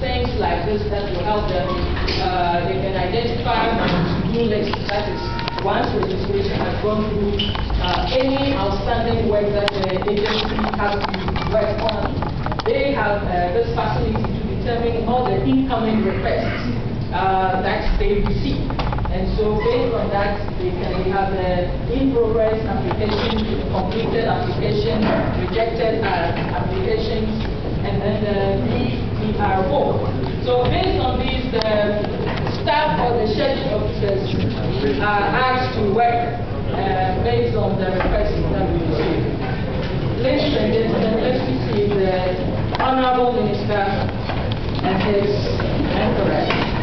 things like this that will help them. They can identify to-do list. That is, once registration has gone through, any outstanding work that the agency has to work on, they have this facility to determine all the incoming requests that they receive. And so based on that, they have the in-progress application, completed application, rejected applications, and then the BRO. So based on these, the staff or the schedule officers are asked to work based on the requests that we receive. Ladies and gentlemen, let's see the Honorable Minister and his entourage.